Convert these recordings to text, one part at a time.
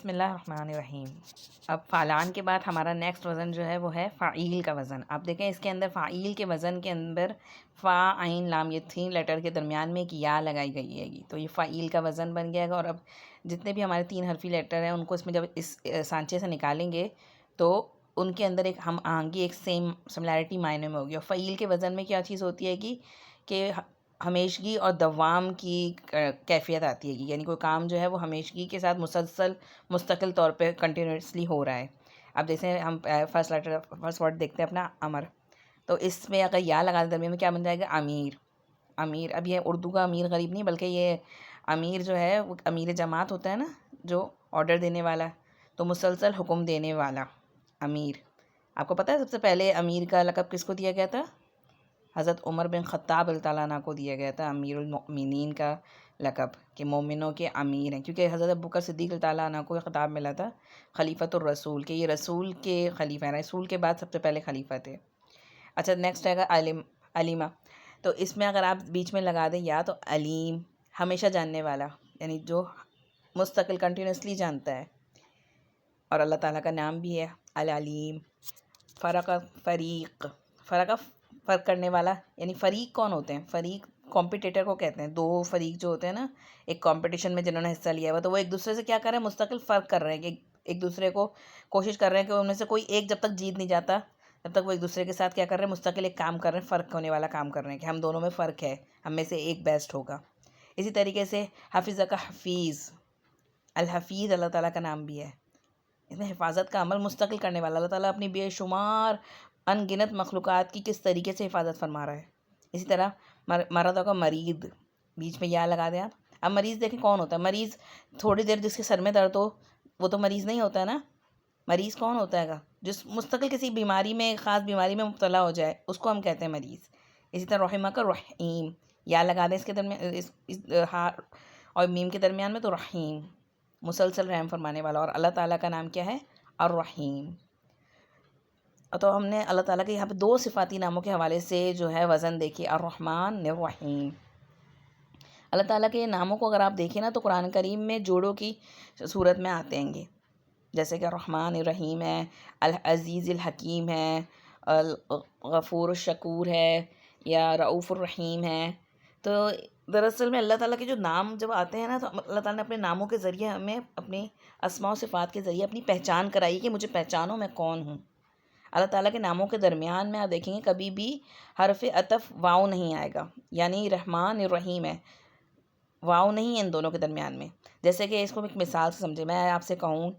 بسم اللہ الرحمن الرحیم۔ اب فعلان کے بعد ہمارا نیکسٹ وزن جو ہے وہ ہے فعیل کا وزن۔ آپ دیکھیں اس کے اندر فعیل کے وزن کے اندر فا عین لام یہ 3 لیٹر کے درمیان میں ایک یا لگائی گئی ہے گی، تو یہ فعیل کا وزن بن گیا گا۔ اور اب جتنے بھی ہمارے 3 حرفی لیٹر ہیں ان کو اس میں جب اس سانچے سے نکالیں گے تو ان کے اندر ایک ہم آہنگی ایک سملیرٹی معنی میں ہوگی۔ اور فعیل کے وزن میں کیا چیز ہوتی ہے کہ ہمیشگی اور دوام کی کیفیت آتی ہے، یعنی کوئی کام جو ہے وہ ہمیشگی کے ساتھ مسلسل مستقل طور پہ کنٹینیوسلی ہو رہا ہے۔ اب جیسے ہم فرسٹ ورڈ دیکھتے ہیں اپنا امر، تو اس میں اگر یا لگا دیں درمیان میں کیا بن جائے گا؟ امیر۔ امیر، اب یہ اردو کا امیر غریب نہیں بلکہ یہ امیر جو ہے وہ امیر جماعت ہوتا ہے نا، جو آرڈر دینے والا، تو مسلسل حکم دینے والا امیر۔ آپ کو پتہ ہے سب سے پہلے امیر کا لقب کس کو دیا گیا تھا؟ حضرت عمر بن خطاب اللہ تعالیٰ عنہ کو دیا گیا تھا امیر المؤمنین کا لقب، کہ مومنوں کے امیر ہیں، کیونکہ حضرت ابوبکر صدیق اللہ تعالیٰ عنہ کو خطاب ملا تھا خلیفۃ الرسول، کہ یہ رسول کے خلیفہ ہیں، رسول کے بعد سب سے پہلے خلیفہ تھے۔ اچھا نیکسٹ آئے گا علیمہ، تو اس میں اگر آپ بیچ میں لگا دیں یا تو علیم، ہمیشہ جاننے والا، یعنی جو مستقل کنٹینیوسلی جانتا ہے، اور اللہ تعالیٰ کا نام بھی ہے العلیم۔ فرق کرنے والا، یعنی فریق کون ہوتے ہیں؟ فریق کمپٹیٹر کو کہتے ہیں۔ 2 فریق جو ہوتے ہیں نا ایک کمپٹیشن میں جنہوں نے حصہ لیا ہوا، تو وہ ایک دوسرے سے کیا کر رہے ہیں؟ مستقل فرق کر رہے ہیں، کہ ایک دوسرے کو کوشش کر رہے ہیں کہ ان میں سے کوئی ایک جب تک جیت نہیں جاتا تب تک وہ ایک دوسرے کے ساتھ کیا کر رہے ہیں؟ مستقل ایک کام کر رہے ہیں، فرق ہونے والا کام کر رہے ہیں، کہ ہم دونوں میں فرق ہے، ہم میں سے ایک بیسٹ ہوگا۔ اسی طریقے سے حافظہ کا حفیظ، الحفیظ اللہ تعالیٰ کا نام بھی ہے، اس میں حفاظت کا عمل مستقل کرنے والا۔ اللہ تعالیٰ اپنی بے شمار ان گنت مخلوقات کی کس طریقے سے حفاظت فرما رہا ہے۔ اسی طرح مرد کا مرید، بیچ میں یا لگا دیں آپ۔ اب مریض دیکھیں کون ہوتا ہے؟ مریض تھوڑی دیر جس کے سر میں درد ہو وہ تو مریض نہیں ہوتا ہے نا۔ مریض کون ہوتا ہے گا؟ جس مستقل کسی بیماری میں، خاص بیماری میں مبتلا ہو جائے، اس کو ہم کہتے ہیں مریض۔ اسی طرح رحمہ کا رحیم، یا لگا دیں اس کے درمیان اور میم کے درمیان میں، تو رحیم مسلسل رحم فرمانے والا۔ اور اللہ تعالیٰ کا نام کیا ہے؟ الرحیم۔ تو ہم نے اللہ تعالیٰ کے یہاں پہ 2 صفاتی ناموں کے حوالے سے جو ہے وزن دیکھیے، الرحمن الرحیم۔ اللہ تعالیٰ کے ناموں کو اگر آپ دیکھیں نا تو قرآن کریم میں جوڑوں کی صورت میں آتے ہیں گے، جیسے کہ الرحمن الرحیم ہے، العزیز الحکیم ہے، الغفور الشکور ہے، یا رؤوف الرحیم ہے۔ تو دراصل میں اللہ تعالیٰ کے جو نام جب آتے ہیں نا تو اللہ تعالیٰ نے اپنے ناموں کے ذریعے ہمیں اپنی اسماء و صفات کے ذریعے اپنی پہچان کرائی کہ مجھے پہچانو میں کون ہوں۔ اللہ تعالیٰ کے ناموں کے درمیان میں آپ دیکھیں گے کبھی بھی حرف عطف واو نہیں آئے گا، یعنی رحمان الرحیم ہے، واو نہیں ہے ان دونوں کے درمیان میں۔ جیسے کہ اس کو ایک مثال سے سمجھے، میں آپ سے کہوں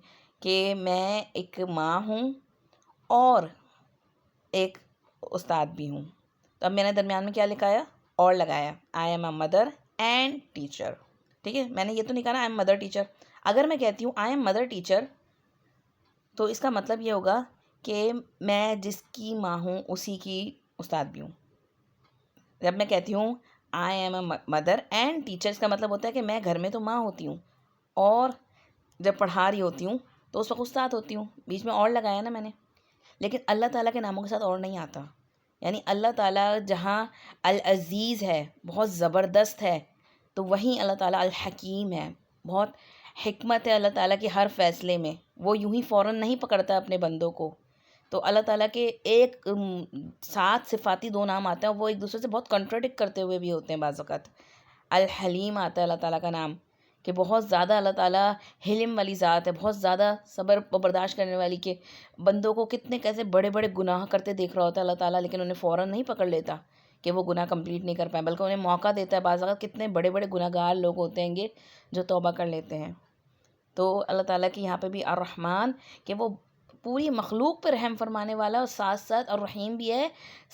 کہ میں ایک ماں ہوں اور ایک استاد بھی ہوں، تو اب میں نے درمیان میں کیا لکھایا؟ اور لگایا، آئی am a mother and teacher. ٹھیک ہے، میں نے یہ تو نہیں کہا نا آئی ایم مدر ٹیچر۔ اگر میں کہتی ہوں آئی ایم مدر ٹیچر تو اس کا مطلب یہ ہوگا کہ میں جس کی ماں ہوں اسی کی استاد بھی ہوں۔ جب میں کہتی ہوں I am a mother and teacher, اس کا مطلب ہوتا ہے کہ میں گھر میں تو ماں ہوتی ہوں اور جب پڑھا رہی ہوتی ہوں تو اس وقت استاد ہوتی ہوں، بیچ میں اور لگایا نا میں نے۔ لیکن اللہ تعالیٰ کے ناموں کے ساتھ اور نہیں آتا، یعنی اللہ تعالیٰ جہاں العزیز ہے، بہت زبردست ہے، تو وہیں اللہ تعالیٰ الحکیم ہے، بہت حکمت ہے اللہ تعالیٰ کے ہر فیصلے میں، وہ یوں ہی فوراً نہیں پکڑتا اپنے بندوں کو۔ تو اللہ تعالیٰ کے ایک 7 صفاتی 2 نام آتے ہیں، وہ ایک دوسرے سے بہت کنٹراڈکٹ کرتے ہوئے بھی ہوتے ہیں بعض اوقات۔ الحلیم آتا ہے اللہ تعالیٰ کا نام، کہ بہت زیادہ اللہ تعالیٰ حلم والی ذات ہے، بہت زیادہ صبر و برداشت کرنے والی، کہ بندوں کو کتنے کیسے بڑے بڑے گناہ کرتے دیکھ رہا ہوتا ہے اللہ تعالیٰ، لیکن انہیں فوراً نہیں پکڑ لیتا کہ وہ گناہ کمپلیٹ نہیں کر پائیں، بلکہ انہیں موقع دیتا ہے۔ بعض اوقات کتنے بڑے بڑے گناہ گار لوگ ہوتے ہیں گے جو توبہ کر لیتے ہیں۔ تو اللہ تعالیٰ کی یہاں پہ بھی الرحمن، کہ وہ پوری مخلوق پہ رحم فرمانے والا، اور ساتھ ساتھ الرحیم بھی ہے،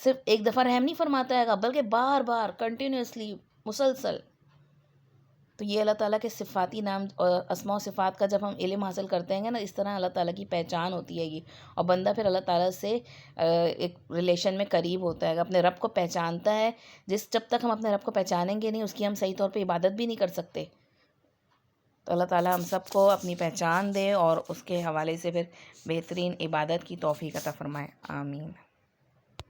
صرف ایک دفعہ رحم نہیں فرماتا ہے گا بلکہ بار بار کنٹینیوسلی مسلسل۔ تو یہ اللہ تعالیٰ کے صفاتی نام اور اسماء و صفات کا جب ہم علم حاصل کرتے ہیں نا، اس طرح اللہ تعالیٰ کی پہچان ہوتی ہے گی، اور بندہ پھر اللہ تعالیٰ سے ایک ریلیشن میں قریب ہوتا ہے، اپنے رب کو پہچانتا ہے۔ جب تک ہم اپنے رب کو پہچانیں گے نہیں، اس کی ہم صحیح طور پہ عبادت بھی نہیں کر سکتے۔ تو اللہ تعالیٰ ہم سب کو اپنی پہچان دے اور اس کے حوالے سے پھر بہترین عبادت کی توفیق عطا فرمائے، آمین۔